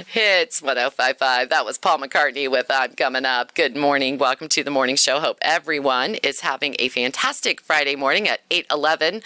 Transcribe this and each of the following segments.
Hits 1055. That was Paul McCartney with I'm Coming Up. Good morning. Welcome to the morning show. Hope everyone is having a fantastic Friday morning at 8:11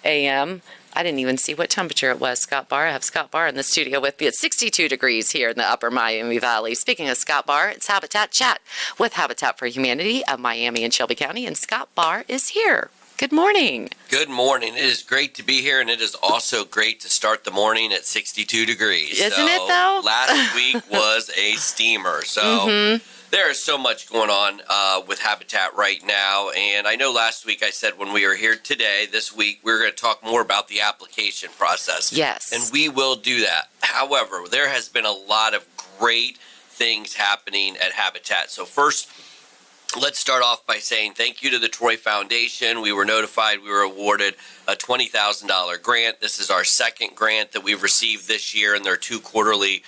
a.m. I didn't even see what temperature it was. Scott Barr. I have Scott Barr in the studio with me. It's 62 degrees here in the upper Miami Valley. Speaking of Scott Barr, it's Habitat Chat with Habitat for Humanity of Miami and Shelby County, and Scott Barr is here. Good morning. Good morning. It is great to be here, and it is also great to start the morning at 62 degrees. Isn't it, though? Last week was a steamer. So there is so much going on with Habitat right now. And I know last week I said when we were here today, this week, we're going to talk more about the application process. Yes. And we will do that. However, there has been a lot of great things happening at Habitat. So first, let's start off by saying thank you to the Troy Foundation. We were notified we were awarded a $20,000 grant. This is our second grant that we've received this year, and there are 2 quarterly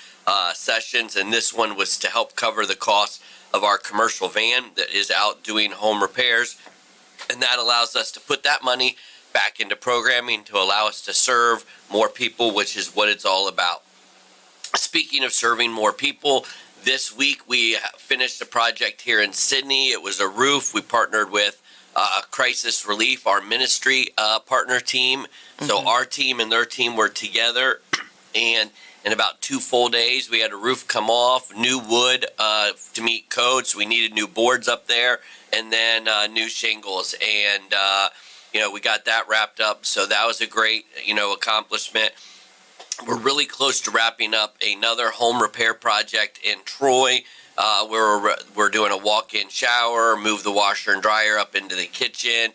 sessions, and this one was to help cover the cost of our commercial van that is out doing home repairs, and that allows us to put that money back into programming to allow us to serve more people, which is what it's all about. Speaking of serving more people, this week we finished a project here in Sydney. It was a roof. We partnered with Crisis Relief, our ministry partner team. So our team and their team were together, and in about 2 full days, we had a roof come off, new wood to meet code, so we needed new boards up there, and then new shingles. And, we got that wrapped up, so that was a great, accomplishment. We're really close to wrapping up another home repair project in Troy. We're doing a walk-in shower, move the washer and dryer up into the kitchen.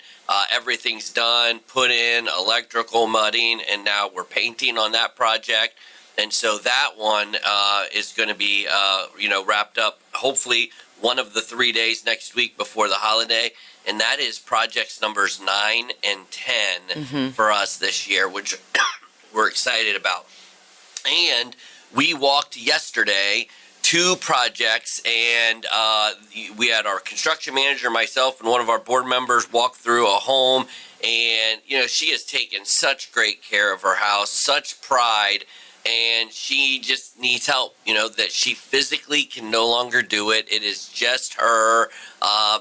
Everything's done, put in, electrical, mudding, and now we're painting on that project. And so that one is going to be, wrapped up hopefully one of the 3 days next week before the holiday. And that is projects numbers 9 and 10 for us this year, which we're excited about. And we walked yesterday 2 projects, and we had our construction manager, myself, and one of our board members walk through a home. And, she has taken such great care of her house, such pride. And she just needs help, that she physically can no longer do it. It is just her.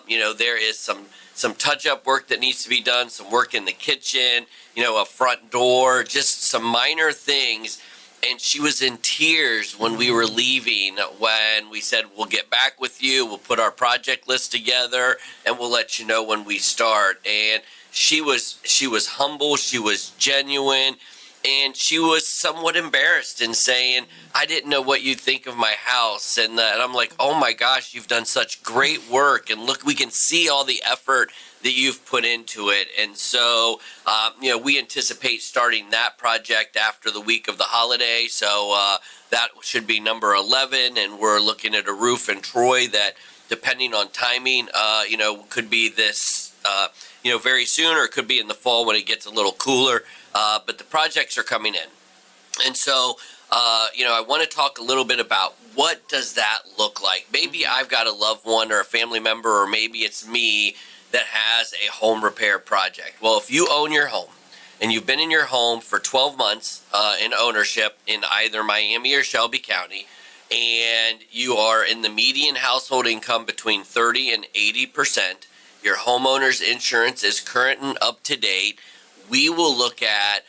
There is some touch-up work that needs to be done, some work in the kitchen, a front door, just some minor things. And she was in tears when we were leaving, when we said, we'll get back with you, we'll put our project list together, and we'll let you know when we start. And she was humble, she was genuine. And she was somewhat embarrassed in saying, I didn't know what you'd think of my house. And I'm like, oh my gosh, you've done such great work. And look, we can see all the effort that you've put into it. And so, we anticipate starting that project after the week of the holiday. So that should be number 11. And we're looking at a roof in Troy that, depending on timing, could be this, very soon, or it could be in the fall when it gets a little cooler. But the projects are coming in. And so, I want to talk a little bit about what does that look like. Maybe I've got a loved one or a family member, or maybe it's me that has a home repair project. Well, if you own your home and you've been in your home for 12 months in ownership in either Miami or Shelby County, and you are in the median household income between 30 and 80%, your homeowner's insurance is current and up to date, we will look at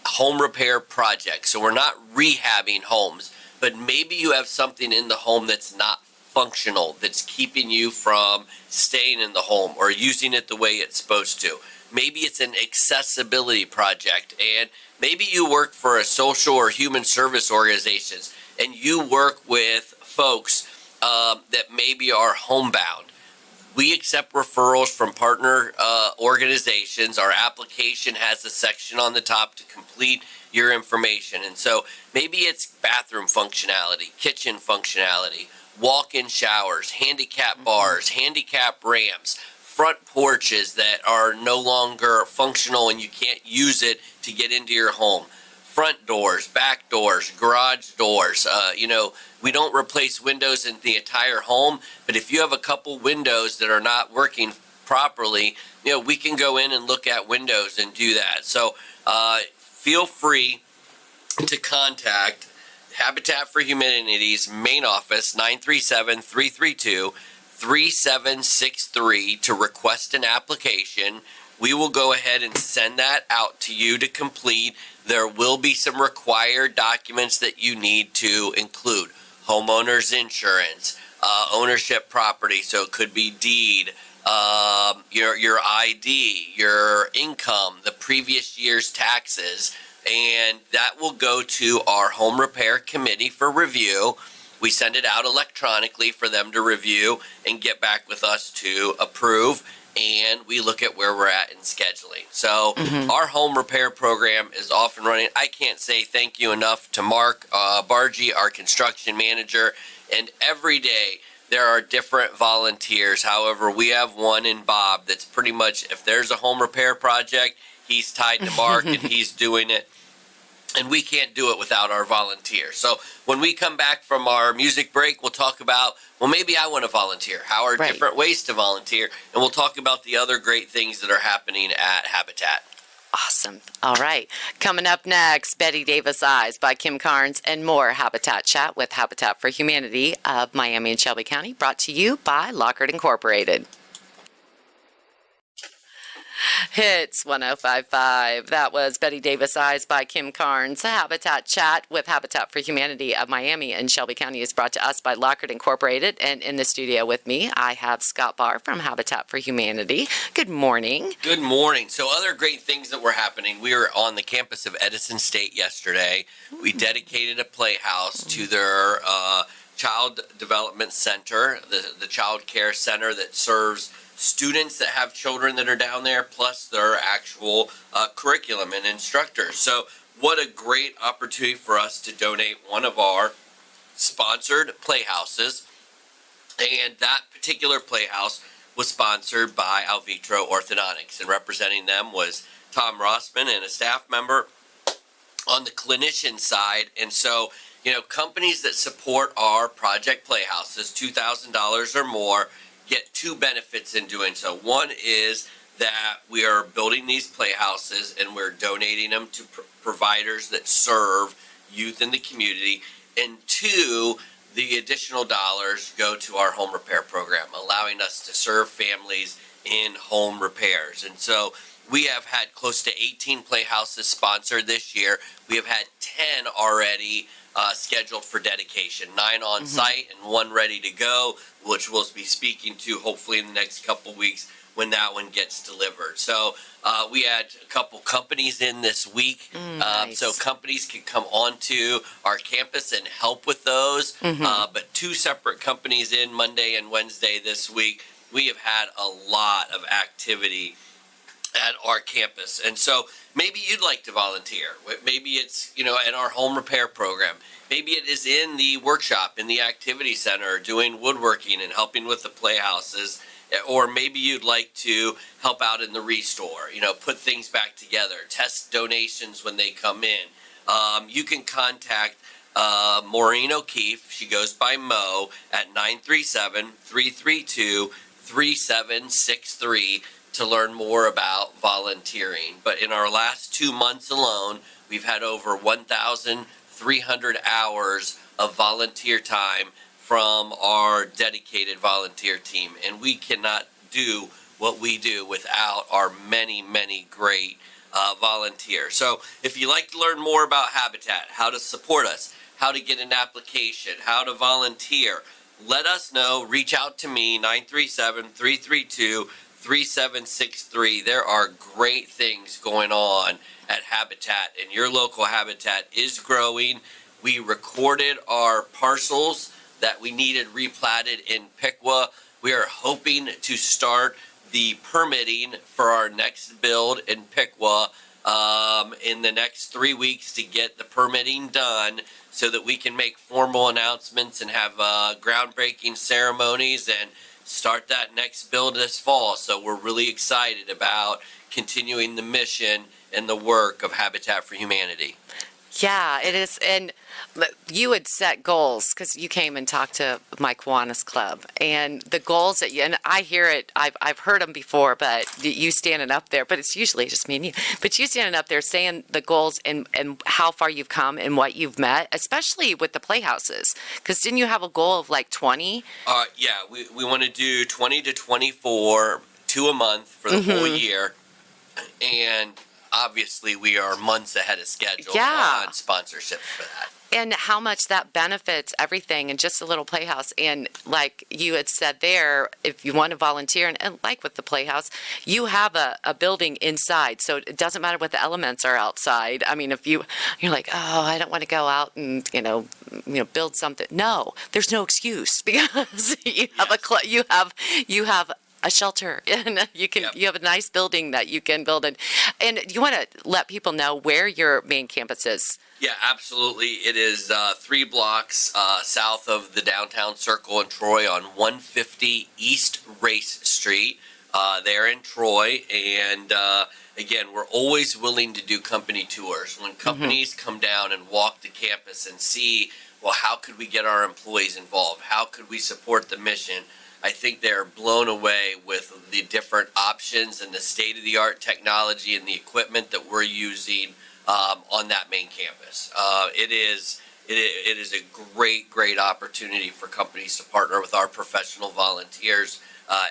home repair projects. So we're not rehabbing homes, but maybe you have something in the home that's not functional, that's keeping you from staying in the home or using it the way it's supposed to. Maybe it's an accessibility project, and maybe you work for a social or human service organizations, and you work with folks that maybe are homebound. We accept referrals from partner organizations. Our application has a section on the top to complete your information. And so maybe it's bathroom functionality, kitchen functionality, walk-in showers, handicap bars, handicap ramps, front porches that are no longer functional and you can't use it to get into your home, front doors, back doors, garage doors. We don't replace windows in the entire home, but if you have a couple windows that are not working properly, we can go in and look at windows and do that. So feel free to contact Habitat for Humanity's main office, 937-332-3763, to request an application. We will go ahead and send that out to you to complete. There will be some required documents that you need to include. Homeowner's insurance, ownership property, so it could be deed, your ID, your income, the previous year's taxes, and that will go to our home repair committee for review. We send it out electronically for them to review and get back with us to approve, and we look at where we're at in scheduling. So our home repair program is off and running. I can't say thank you enough to Mark Bargy, our construction manager, and every day there are different volunteers. However, we have one in Bob that's pretty much, if there's a home repair project, he's tied to Mark and he's doing it. And we can't do it without our volunteers. So when we come back from our music break, we'll talk about, well, maybe I want to volunteer. How are different ways to volunteer? And we'll talk about the other great things that are happening at Habitat. Awesome. All right. Coming up next, Betty Davis Eyes by Kim Carnes and more Habitat Chat with Habitat for Humanity of Miami and Shelby County, brought to you by Lockhart Incorporated. Hits 105.5. That was Betty Davis Eyes by Kim Carnes. Habitat Chat with Habitat for Humanity of Miami and Shelby County is brought to us by Lockhart Incorporated. And in the studio with me, I have Scott Barr from Habitat for Humanity. Good morning. Good morning. So other great things that were happening. We were on the campus of Edison State yesterday. We dedicated a playhouse to their Child Development Center, the child care center that serves students that have children that are down there, plus their actual curriculum and instructors. So what a great opportunity for us to donate one of our sponsored playhouses. And that particular playhouse was sponsored by Alvitro Orthodontics, and representing them was Tom Rossman and a staff member on the clinician side. And so, you know, companies that support our project playhouses, $2,000 or more, get two benefits in doing so. One is that we are building these playhouses and we're donating them to providers that serve youth in the community. And two, the additional dollars go to our home repair program, allowing us to serve families in home repairs. And so we have had close to 18 playhouses sponsored this year. We have had 10 already scheduled for dedication, 9 on site and 1 ready to go, which we'll be speaking to hopefully in the next couple weeks when that one gets delivered. So we had a couple companies in this week, nice. So companies can come onto our campus and help with those, but 2 separate companies in Monday and Wednesday this week. We have had a lot of activity at our campus. And so maybe you'd like to volunteer. Maybe it's, you know, in our home repair program. Maybe it is in the workshop, in the activity center, doing woodworking and helping with the playhouses. Or maybe you'd like to help out in the restore, you know, put things back together, test donations when they come in. You can contact Maureen O'Keefe. She goes by Mo at 937-332-3763 to learn more about volunteering. But in our last 2 months alone, we've had over 1,300 hours of volunteer time from our dedicated volunteer team. And we cannot do what we do without our many, many great volunteers. So if you'd like to learn more about Habitat, how to support us, how to get an application, how to volunteer, let us know. Reach out to me, 937-332-3763. There are great things going on at Habitat, and your local Habitat is growing. We recorded our parcels that we needed replatted in Piqua. We are hoping to start the permitting for our next build in Piqua in the next 3 weeks to get the permitting done so that we can make formal announcements and have groundbreaking ceremonies and start that next build this fall. So we're really excited about continuing the mission and the work of Habitat for Humanity. Yeah, it is. And you had set goals because you came and talked to my Kiwanis Club, and the goals that you, and I hear it, I've heard them before, but you standing up there, but it's usually just me and you, but you standing up there saying the goals and how far you've come and what you've met, especially with the playhouses. Because didn't you have a goal of like 20? Yeah, we want to do 20 to 24, 2 a month for the whole year. And obviously we are months ahead of schedule Yeah. on sponsorships for that. And how much that benefits everything and just a little playhouse. And like you had said there, if you want to volunteer, and like with the playhouse, you have a building inside. So it doesn't matter what the elements are outside. I mean, if you're like, oh, I don't want to go out and, build something. No, there's no excuse because you have you have a shelter and you have a nice building that you can build in. And you want to let people know where your main campus is. Yeah, absolutely. It is 3 blocks south of the downtown circle in Troy on 150 East Race Street there in Troy. And again, we're always willing to do company tours. When companies come down and walk the campus and see, well, how could we get our employees involved? How could we support the mission? I think they're blown away with the different options and the state-of-the-art technology and the equipment that we're using on that main campus. It is a great opportunity for companies to partner with our professional volunteers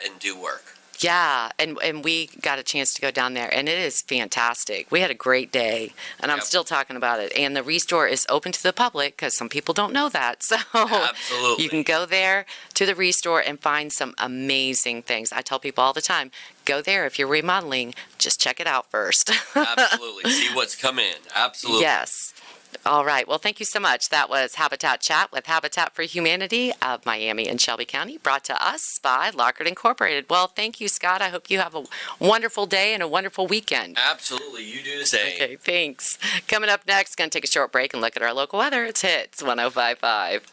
and do work. Yeah, and we got a chance to go down there, and it is fantastic. We had a great day, and I'm still talking about it. And the Restore is open to the public because some people don't know that. So Absolutely. you can go there to the Restore and find some amazing things. I tell people all the time, go there if you're remodeling. Just check it out first. Absolutely. See what's come in. Absolutely. Yes. All right. Well, thank you so much. That was Habitat Chat with Habitat for Humanity of Miami and Shelby County, brought to us by Lockhart Incorporated. Well, thank you, Scott. I hope you have a wonderful day and a wonderful weekend. Absolutely. You do the same. Okay, thanks. Coming up next, going to take a short break and look at our local weather. It's Hits 105.5.